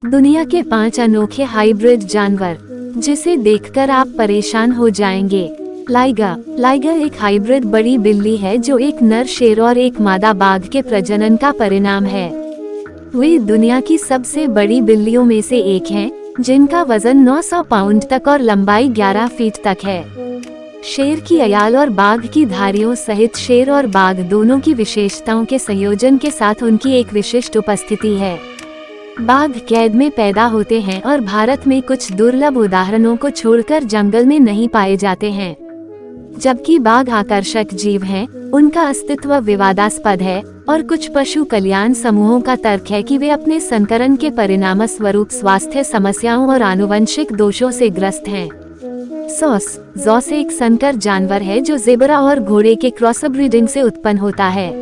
दुनिया के 5 अनोखे हाइब्रिड जानवर जिसे देखकर आप परेशान हो जाएंगे। लाइगर एक हाइब्रिड बड़ी बिल्ली है जो एक नर शेर और एक मादा बाघ के प्रजनन का परिणाम है। वे दुनिया की सबसे बड़ी बिल्लियों में से एक हैं, जिनका वजन 900 पाउंड तक और लंबाई 11 फीट तक है। शेर की अयाल और बाघ की धारियों सहित शेर और बाघ दोनों की विशेषताओं के संयोजन के साथ उनकी एक विशिष्ट उपस्थिति है। बाघ कैद में पैदा होते हैं और भारत में कुछ दुर्लभ उदाहरणों को छोड़कर जंगल में नहीं पाए जाते हैं। जबकि बाघ आकर्षक जीव हैं, उनका अस्तित्व विवादास्पद है और कुछ पशु कल्याण समूहों का तर्क है कि वे अपने संकरण के परिणामस्वरूप स्वास्थ्य समस्याओं और आनुवंशिक दोषों से ग्रस्त हैं। जॉस एक संकर जानवर है जो ज़ेबरा और घोड़े के क्रॉसब्रीडिंग से उत्पन्न होता है।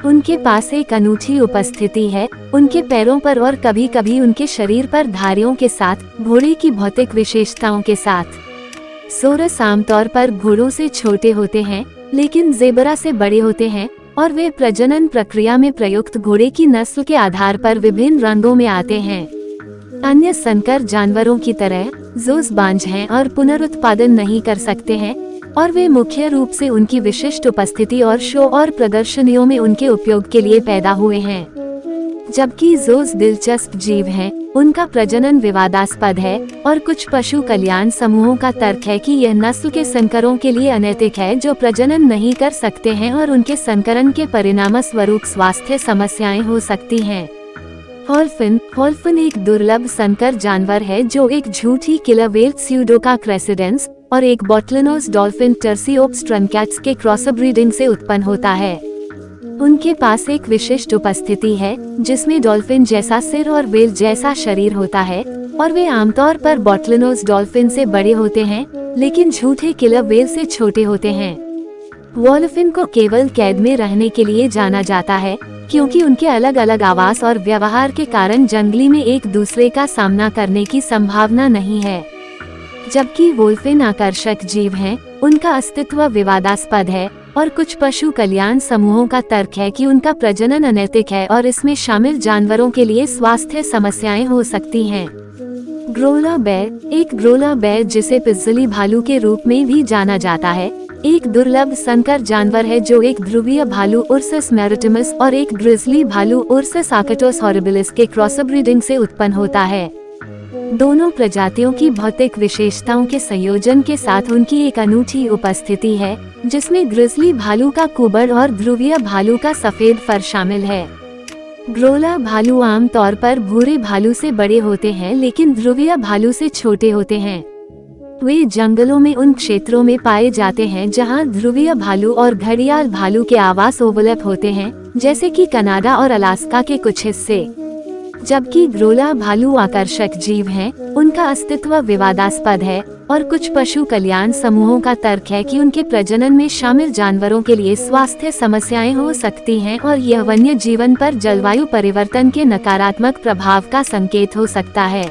उनके पास एक अनूठी उपस्थिति है, उनके पैरों पर और कभी कभी उनके शरीर पर धारियों के साथ, घोड़े की भौतिक विशेषताओं के साथ। सोरस आमतौर पर घोड़ों से छोटे होते हैं, लेकिन ज़ेबरा से बड़े होते हैं और वे प्रजनन प्रक्रिया में प्रयुक्त घोड़े की नस्ल के आधार पर विभिन्न रंगों में आते हैं। अन्य संकर जानवरों की तरह जोस बांझ हैं और पुनरुत्पादन नहीं कर सकते हैं, और वे मुख्य रूप से उनकी विशिष्ट उपस्थिति और शो और प्रदर्शनियों में उनके उपयोग के लिए पैदा हुए हैं। जबकि जोस दिलचस्प जीव हैं, उनका प्रजनन विवादास्पद है और कुछ पशु कल्याण समूहों का तर्क है कि यह नस्ल के संकरों के लिए अनैतिक है जो प्रजनन नहीं कर सकते हैं और उनके संकरण के परिणामस्वरूप स्वास्थ्य समस्याएं हो सकती हैं। हॉल्फिन एक दुर्लभ संकर जानवर है जो एक झूठी किलर व्हेल स्यूडोका क्रेसिडेंस और एक बॉटलिनोस डॉल्फिन टर्सिओप्स ट्रंकैट्स के क्रॉसब्रीडिंग से उत्पन्न होता है। उनके पास एक विशिष्ट उपस्थिति है जिसमें डॉल्फिन जैसा सिर और व्हेल जैसा शरीर होता है, और वे आमतौर पर बॉटलिनोस डॉल्फिन से बड़े होते हैं, लेकिन झूठे किलर व्हेल से छोटे होते हैं। वॉल्फिन को केवल कैद में रहने के लिए जाना जाता है, क्योंकि उनके अलग अलग आवास और व्यवहार के कारण जंगली में एक दूसरे का सामना करने की संभावना नहीं है। जबकि वोल्फिन आकर्षक जीव हैं, उनका अस्तित्व विवादास्पद है और कुछ पशु कल्याण समूहों का तर्क है कि उनका प्रजनन अनैतिक है और इसमें शामिल जानवरों के लिए स्वास्थ्य समस्याएं हो सकती हैं। ग्रोला बेर जिसे पिज़्ज़ली भालू के रूप में भी जाना जाता है, एक दुर्लभ संकर जानवर है जो एक ध्रुवीय भालू उर्सस मैरिटिमस और एक ग्रिजली भालू उर्सस आकटोस हॉरिबिलिस के क्रॉसब्रीडिंग से उत्पन्न होता है। दोनों प्रजातियों की भौतिक विशेषताओं के संयोजन के साथ उनकी एक अनूठी उपस्थिति है, जिसमें ग्रिजली भालू का कुबड़ और ध्रुवीय भालू का सफेद फर शामिल है। ग्रोला भालू आमतौर पर भूरे भालू से बड़े होते हैं, लेकिन ध्रुवीय भालू से छोटे होते हैं। वे जंगलों में उन क्षेत्रों में पाए जाते हैं जहां ध्रुवीय भालू और घड़ियाल भालू के आवास ओवरलैप होते हैं, जैसे कि कनाडा और अलास्का के कुछ हिस्से। जबकि ग्रोला भालू आकर्षक जीव हैं, उनका अस्तित्व विवादास्पद है और कुछ पशु कल्याण समूहों का तर्क है कि उनके प्रजनन में शामिल जानवरों के लिए स्वास्थ्य समस्याएं हो सकती हैं और यह वन्य जीवन पर जलवायु परिवर्तन के नकारात्मक प्रभाव का संकेत हो सकता है।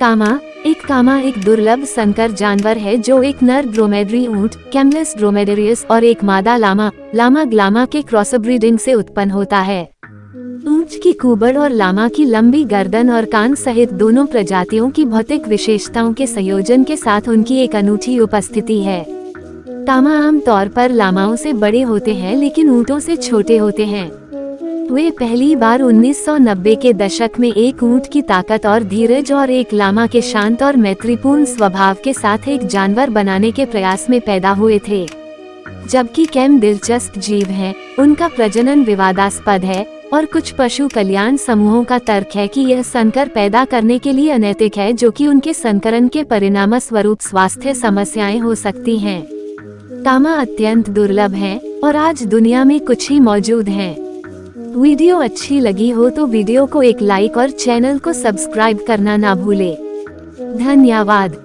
कामा एक दुर्लभ संकर जानवर है जो एक नर ड्रोमेडरी ऊंट कैमलिस ड्रोमेडेरियस और एक मादा लामा ग्लामा के क्रॉसब्रीडिंग से उत्पन्न होता है। ऊंट की कुबड़ और लामा की लंबी गर्दन और कान सहित दोनों प्रजातियों की भौतिक विशेषताओं के संयोजन के साथ उनकी एक अनूठी उपस्थिति है। कामा आमतौर पर लामाओं से बड़े होते हैं, लेकिन ऊंटों से छोटे होते हैं। वे पहली बार 1990 के दशक में एक ऊंट की ताकत और धीरज और एक लामा के शांत और मैत्रीपूर्ण स्वभाव के साथ एक जानवर बनाने के प्रयास में पैदा हुए थे। जबकि कैम दिलचस्प जीव हैं, उनका प्रजनन विवादास्पद है और कुछ पशु कल्याण समूहों का तर्क है कि यह संकर पैदा करने के लिए अनैतिक है, जो कि उनके संकरण के परिणामस्वरूप स्वास्थ्य समस्याएं हो सकती हैं। कामा अत्यंत दुर्लभ हैं और आज दुनिया में कुछ ही मौजूद हैं। वीडियो अच्छी लगी हो तो वीडियो को एक लाइक और चैनल को सब्सक्राइब करना ना भूले। धन्यवाद।